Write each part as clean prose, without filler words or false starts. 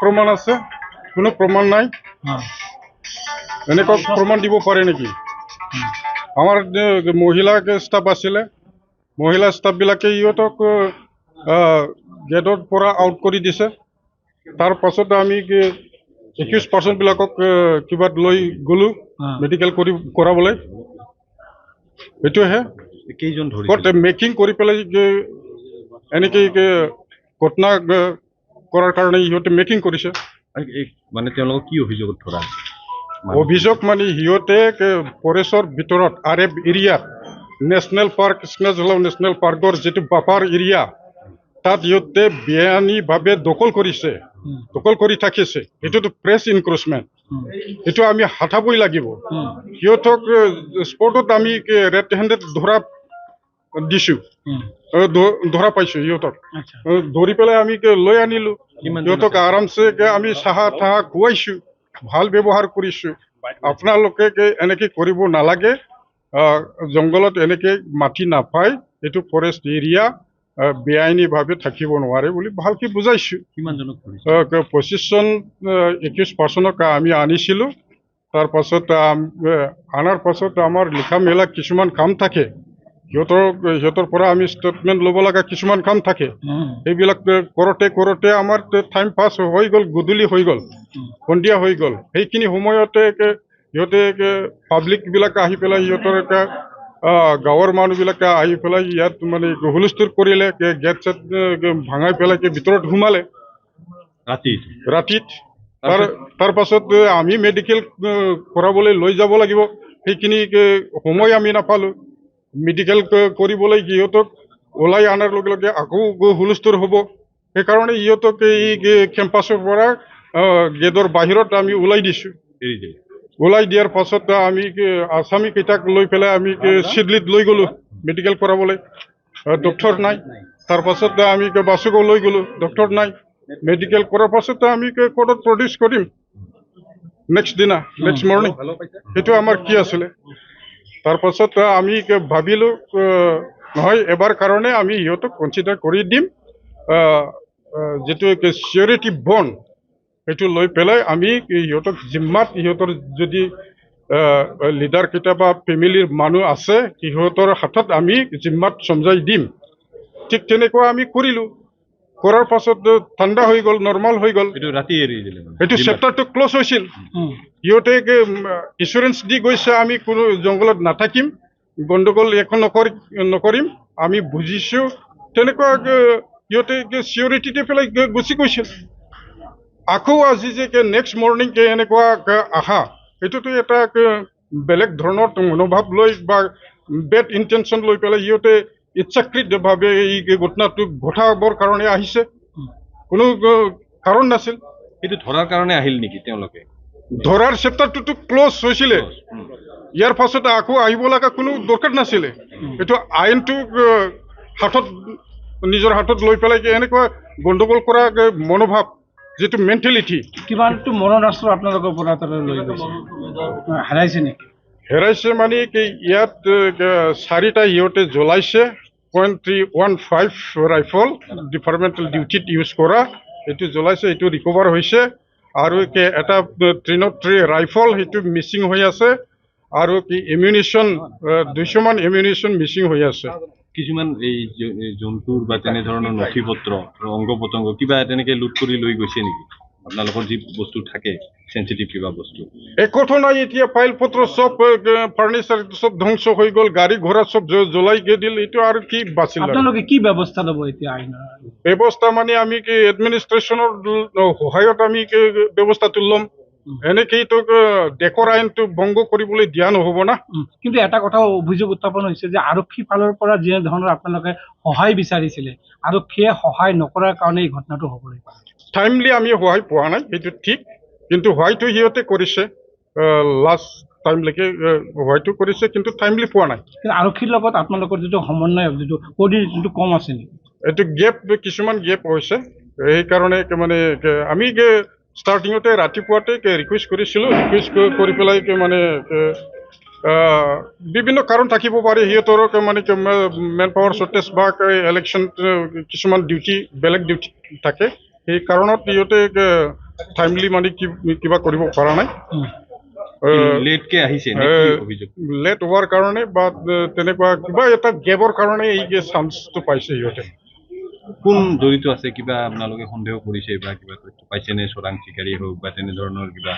প্ৰমাণ আছে? কোনো প্ৰমাণ নাই। এনেকুৱা প্ৰমাণ দিব পাৰে নেকি? আমাৰ মহিলা ষ্টাফ আছিলে, মহিলা ষ্টাফবিলাকে ইহঁতক গেটৰ পৰা আউট কৰি দিছে। তাৰ পাছত আমি 21% বিলাকক কিবা লৈ গ'লো মেডিকেল কৰাবলৈ। এইটোহে কেইজন মেকিং কৰি পেলাই এনেকৈ ঘটনা কৰাৰ কাৰণে ইহঁতে মেকিং কৰিছে। মানে তেওঁলোকক কি অভিযোগত ধৰা? অভিযোগ মানে সিহঁতে ফৰেষ্টৰ ভিতৰত RF এৰিয়াত নেশ্যনেল পাৰ্ক নেশ্যনেল পাৰ্কৰ যিটো বাফাৰ এৰিয়া তাত সিহঁতে বেআইনীভাৱে দখল কৰিছে, দখল কৰি থাকিছে। এইটোতো প্ৰেছ ইনক্ৰোচমেণ্ট, এইটো আমি হাতাবই লাগিব। সিহঁতক স্পটত আমি ৰেড হেণ্ডেড দিছো, ধৰা পাইছো। সিহঁতক ধৰি পেলাই আমি লৈ আনিলো। সিহঁতক আৰামছে আমি চাহা তাহা খুৱাইছো, ভাল ব্যৱহাৰ কৰিছো। আপোনালোকে এনেকে কৰিব নালাগে, জংঘলত এনেকে মাটি নাপায়, এইটো ফৰেষ্ট এৰিয়া, বেআইনীভাৱে থাকিব নোৱাৰে বুলি ভালকে বুজাইছো। 25-21% আমি আনিছিলো। তাৰ পাছত আনাৰ পাছত আমাৰ লিখা মেলা কিছুমান কাম থাকে, সিহঁতৰ পৰা আমি ষ্টেটমেণ্ট ল'ব লগা কিছুমান কাম থাকে। সেইবিলাক কৰোঁতে আমাৰ টাইম পাছ হৈ গ'ল, গধূলি হৈ গ'ল, সন্ধিয়া হৈ গ'ল। সেইখিনি সময়তে সিহঁতে পাব্লিকবিলাক আহি পেলাই সিহঁতৰ গাঁৱৰ মানুহবিলাকে আহি পেলাই ইয়াত মানে হুলস্থুল কৰিলে, গেট চেট ভাঙাই পেলাই ভিতৰত সোমালে ৰাতিত। তাৰ পাছত আমি মেডিকেল কৰাবলৈ লৈ যাব লাগিব, সেইখিনি সময় আমি নাপালো। মেডিকেল কৰিবলৈ সিহঁতক ওলাই অনাৰ লগে লগে আকৌ হুলস্থুল হ'ব। সেইকাৰণে সিহঁতক এই কেম্পাছৰ পৰা গেটৰ বাহিৰত আমি ওলাই দিছো। ওলাই দিয়াৰ পাছত আমি আছামী কেইটাক লৈ পেলাই আমি চিডলিত লৈ গ'লো মেডিকেল কৰাবলৈ, ডক্টৰ নাই। তাৰ পাছত আমি বাছুকো লৈ গ'লো, ডক্টৰ নাই। মেডিকেল কৰাৰ পাছত আমি কোৰ্টত প্ৰডিউচ কৰিম নেক্সট দিনা, নেক্সট মৰ্ণিং। সেইটো আমাৰ কি আছিলে। তাৰ পাছত আমি ভাবিলো নহয়, এবাৰ কাৰণে আমি সিহঁতক কনচিডাৰ কৰি দিম। যিটো চিকিউৰিটি বণ্ড সেইটো লৈ পেলাই আমি সিহঁতক জিম্মাত, সিহঁতৰ যদি লিডাৰ কেইটা বা ফেমিলিৰ মানুহ আছে সিহঁতৰ হাতত আমি জিম্মাত চমজাই দিম। ঠিক তেনেকুৱা আমি কৰিলো। কৰাৰ পাছত ঠাণ্ডা হৈ গ'ল, নৰ্মেল হৈ গ'ল। এইটো চেপ্টাৰটো ক্লজ হৈছিল। সিহঁতে ইঞ্চুৰেঞ্চ দি গৈছে আমি কোনো জংঘলত নাথাকিম, গণ্ডগোল একো নকৰিম, আমি বুজিছো। তেনেকুৱা সিহঁতে চিকিউৰিটি দি পেলাই গুচি গৈছিল। আকৌ আজি যে নেক্সট মৰ্ণিং এনেকুৱা আহা, এইটোতো এটা বেলেগ ধৰণৰ মনোভাৱ লৈ বা বেড ইণ্টেনশ্যন লৈ পেলাই সিহঁতে ইচ্ছাকৃতভাৱে এই ঘটনাটো ঘটাবৰ কাৰণে আহিছে। কোনো কাৰণ নাছিল। এইটো ধৰাৰ কাৰণে আহিল নেকি তেওঁলোকে? ধৰাৰ চেপ্টাৰটোতো ক্লজ হৈছিলে, ইয়াৰ পাছত আকৌ আহিব লগা কোনো দৰকাৰ নাছিলে। এইটো আইনটো হাতত, নিজৰ হাতত লৈ পেলাই এনেকুৱা গণ্ডগোল কৰা মনোভাৱ, যিটো মেণ্টেলিটি। কিমানটো মৰণাস্ত্ৰ আপোনালোকৰ পৰা হেৰাইছে নেকি? হেৰাইছে মানে কি, ইয়াত 4টা সিহঁতে জ্বলাইছে। .315 ৰাইফল ডিপাৰ্টমেণ্টেল ডিউটিত ইউজ কৰা, এইটো জ্বলাইছে, এইটো ৰিকভাৰ হৈছে। আৰু এটা 303 ৰাইফল, সেইটো মিচিং হৈ আছে। আৰু এমিউনিশ্যন 200 মান এমিউনিশ্যন মিচিং হৈ আছে। কিছুমান এই জন্তুৰ বা তেনেধৰণৰ নথি পত্ৰ, অংগ পতংগ কিবা তেনেকে লুট কৰি লৈ গৈছে নেকি? আপোনালোকৰ যি বস্তু থাকে চেঞ্চিটিভ কিবা বস্তু একো নাই। এতিয়া ফাইল পত্ৰ চব, ফাৰ্নিচাৰ চব ধ্বংস হৈ গ'ল, গাড়ী ঘোঁৰা চব জ্বলাই দিল। এইটো আৰু কি বাচিল? আপোনালোকে কি ব্যৱস্থা ল'ব এতিয়া? ব্যৱস্থা মানে আমি এডমিনিষ্ট্ৰেশ্যনৰ সহায়ত আমি ব্যৱস্থাটো ল'ম। এনেকেইতো দেশৰ আইনটো ভংগ কৰিবলৈ দিয়া নহ'ব না। কিন্তু এটা কথা অভিযোগ উত্থাপন হৈছে যে আৰক্ষী ফালৰ পৰা যেনে ধৰণৰ আপোনালোকে সহায় বিচাৰিছিলে, আৰক্ষীয়ে সহায় নকৰাৰ কাৰণে এই ঘটনাটো হ'বলৈ পাৰে। টাইমলি আমি সহায় পোৱা নাই, সেইটো ঠিক। কিন্তু সহায়টো সিহঁতে কৰিছে, লাষ্ট টাইমলৈকে সহায়টো কৰিছে, কিন্তু টাইমলি পোৱা নাই। কিন্তু আৰক্ষীৰ লগত আপোনালোকৰ যিটো সমন্বয়, যিটো কোঅৰ্ডিনেশ্যনটো কম আছে নেকি? এইটো কিছুমান গেপ হৈছে। সেইকাৰণে মানে আমি ষ্টাৰ্টিঙতে ৰাতিপুৱাতে ৰিকুৱেষ্ট কৰিছিলোঁ। ৰিকুৱেষ্ট কৰি পেলাই মানে বিভিন্ন কাৰণ থাকিব পাৰে সিহঁতৰ, মানে মেন পাৱাৰ শ্বৰ্টেজ বা ইলেকশ্যন কিছুমান ডিউটি, বেলেগ ডিউটি থাকে। সেই কাৰণত সিহঁতে টাইমলি মানে কিবা কৰিব পৰা নাই লেটকে আহিছে নেকি অভিযোগ? লেট হোৱাৰ কাৰণে বা তেনেকুৱা কিবা এটা গেপৰ কাৰণে এই চান্সটো পাইছে সিহঁতে। কোন জড়িত আছে কিবা আপোনালোকে সন্দেহ কৰিছে বা কিবা তথ্য পাইছে নে? চোৰাং চিকাৰী হওক বা তেনেধৰণৰ কিবা?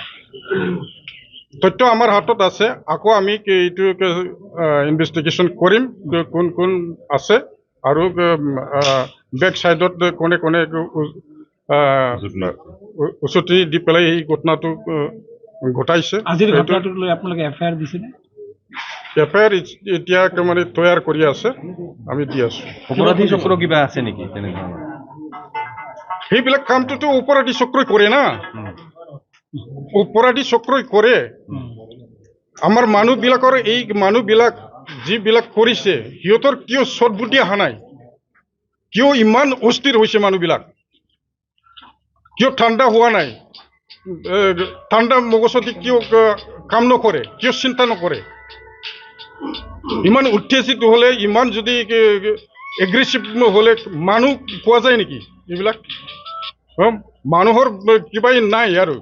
তথ্য আমাৰ হাতত আছে, আকৌ আমি এইটো ইনভেষ্টিগেশ্যন কৰিম কোন কোন আছে আৰু বেক চাইডত কোনে কোনে উচতি দি পেলাই এই ঘটনাটো ঘটাইছে। আজিৰ ঘটনাটোক লৈ আপোনালোকে FIR দিছেনে? FIR এতিয়া মানে তৈয়াৰ কৰি আছে, আমি দি আছো। অপৰাধী চক্ৰ কিবা আছে নেকি তেনেধৰণৰ? সেইবিলাক কামটোতো অপৰাধী চক্ৰই কৰে না, অপৰাধী চক্ৰই কৰে। আমাৰ মানুহবিলাকৰ এই মানুহবিলাক যিবিলাক কৰিছে সিহঁতৰ কিয় সৎবুদ্ধি অহা নাই? কিয় ইমান অস্থিৰ হৈছে মানুহবিলাক? কিয় ঠাণ্ডা হোৱা নাই? ঠাণ্ডা মগজুদি কিয় কাম নকৰে? কিয় চিন্তা নকৰে? ইমান উত্তেজিত হলে, ইমান যদি এগ্ৰেছিভ হলে মানুহ পোৱা যায় নেকি? এইবিলাক মানুহৰ কিবাই নাই আৰু।